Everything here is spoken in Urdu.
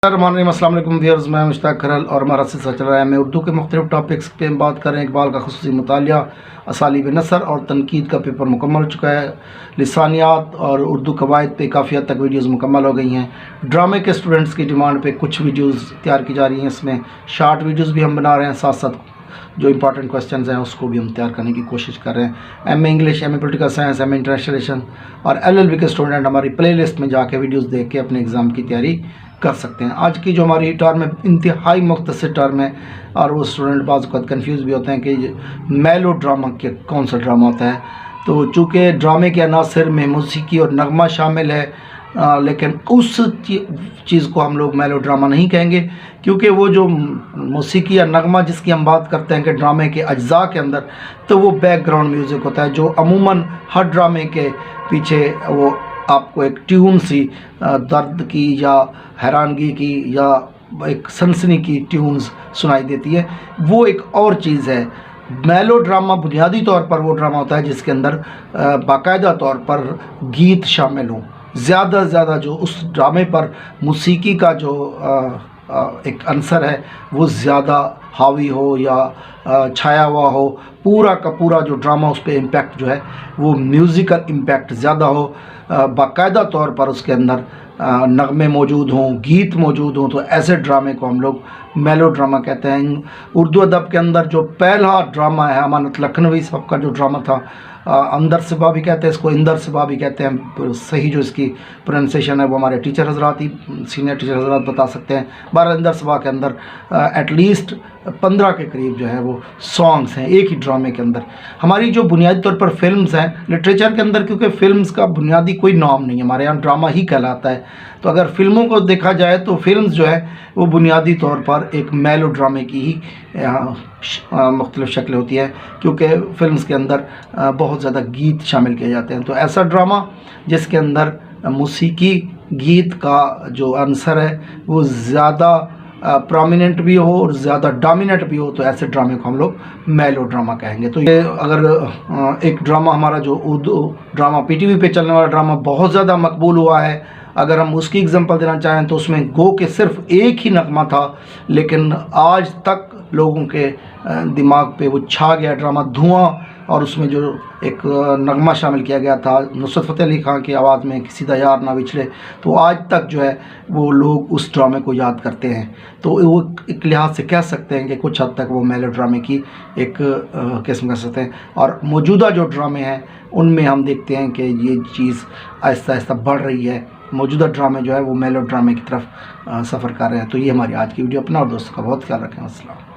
السلام علیکم ویئرز، میں مشتاق کھرل اور ہمارا سلسلہ چل رہا ہے میں اردو کے مختلف ٹاپکس پہ بات کر رہے ہیں۔ اقبال کا خصوصی مطالعہ، اسالیب نثر اور تنقید کا پیپر مکمل ہو چکا ہے۔ لسانیات اور اردو قواعد پہ کافی حد تک ویڈیوز مکمل ہو گئی ہیں۔ ڈرامے کے اسٹوڈنٹس کی ڈیمانڈ پہ کچھ ویڈیوز تیار کی جا رہی ہیں، اس میں شارٹ ویڈیوز بھی ہم بنا رہے ہیں، ساتھ ساتھ جو امپارٹنٹ کوسچنز ہیں اس کو بھی ہم تیار کرنے کی کوشش کر رہے ہیں۔ M A English, M A political science, M A international relation اور ایل ایل بی کے اسٹوڈنٹ ہماری پلے لسٹ میں جا کے ویڈیوز دیکھ کے اپنے ایگزام کی تیاری کر سکتے ہیں۔ آج کی جو ہماری ٹرم ہے انتہائی مختصر ٹرم ہے، اور وہ اسٹوڈنٹ بعض اوقات کنفیوز بھی ہوتے ہیں کہ میلو ڈراما کے کون سا ڈرامہ ہوتا ہے۔ تو چونکہ ڈرامے کے عناصر میں موسیقی اور نغمہ شامل ہے، لیکن اس چیز کو ہم لوگ میلو ڈرامہ نہیں کہیں گے، کیونکہ وہ جو موسیقی یا نغمہ جس کی ہم بات کرتے ہیں کہ ڈرامے کے اجزاء کے اندر، تو وہ بیک گراؤنڈ میوزک ہوتا ہے جو عموماً ہر ڈرامے کے پیچھے وہ آپ کو ایک ٹیون سی درد کی یا حیرانگی کی یا ایک سنسنی کی ٹیونز سنائی دیتی ہے، وہ ایک اور چیز ہے۔ میلو ڈرامہ بنیادی طور پر وہ ڈرامہ ہوتا ہے جس کے اندر باقاعدہ طور پر گیت شامل ہوں، زیادہ سے زیادہ جو اس ڈرامے پر موسیقی کا جو ایک عنصر ہے وہ زیادہ حاوی ہو یا چھایا ہوا ہو، پورا کا پورا جو ڈرامہ اس پہ امپیکٹ جو ہے وہ میوزیکل امپیکٹ زیادہ ہو، باقاعدہ طور پر اس کے اندر نغمے موجود ہوں، گیت موجود ہوں، تو ایسے ڈرامے کو ہم لوگ میلو ڈرامہ کہتے ہیں۔ اردو ادب کے اندر جو پہلا ڈرامہ ہے امانت لکھنوی صاحب کا جو ڈرامہ تھا، اندر صبا بھی کہتے ہیں اس کو، اندر صبا بھی کہتے ہیں، صحیح جو اس کی پروننسیشن ہے وہ ہمارے ٹیچر حضرات ہی، سینئر ٹیچر حضرات بتا سکتے ہیں۔ بہرحال اندر صبا کے اندر ایٹ لیسٹ 15 کے قریب جو ہے وہ سانگز ہیں ایک ہی ڈرامے کے اندر۔ ہماری جو بنیادی طور پر فلمز ہیں لٹریچر کے اندر، کیونکہ فلمز کا بنیادی کوئی نام نہیں ہے، ہمارے یہاں ڈرامہ ہی کہلاتا ہے، تو اگر فلموں کو دیکھا جائے تو فلمز جو ہے وہ بنیادی طور پر ایک میلو ڈرامے کی ہی مختلف شکلیں ہوتی ہیں، کیونکہ فلمز کے اندر بہت زیادہ گیت شامل کیے جاتے ہیں۔ تو ایسا ڈرامہ جس کے اندر موسیقی گیت کا جو عنصر ہے وہ زیادہ پرومیننٹ بھی ہو اور زیادہ ڈومیننٹ بھی ہو، تو ایسے ڈرامے کو ہم لوگ میلو ڈرامہ کہیں گے۔ تو یہ اگر ایک ڈرامہ ہمارا جو Urdu drama P T V پہ چلنے والا ڈرامہ بہت زیادہ مقبول ہوا ہے، اگر ہم اس کی اگزامپل دینا چاہیں تو اس میں گو کہ صرف ایک ہی نغمہ تھا، لیکن آج تک لوگوں کے دماغ پہ وہ چھا گیا ڈرامہ دھواں، اور اس میں جو ایک نغمہ شامل کیا گیا تھا نصرت فتح علی خان کی آواز میں، کسی دا یار نہ بچھڑے، تو آج تک جو ہے وہ لوگ اس ڈرامے کو یاد کرتے ہیں۔ تو وہ ایک لحاظ سے کہہ سکتے ہیں کہ کچھ حد تک وہ میلو ڈرامے کی ایک قسم کہہ سکتے ہیں۔ اور موجودہ جو ڈرامے ہیں ان میں ہم دیکھتے ہیں کہ یہ چیز آہستہ آہستہ بڑھ رہی ہے، موجودہ ڈرامے جو ہے وہ میلو ڈرامے کی طرف سفر کر رہے ہیں۔ تو یہ ہماری آج کی ویڈیو، اپنا اور دوستوں کا بہت خیال رکھیں۔ السلام۔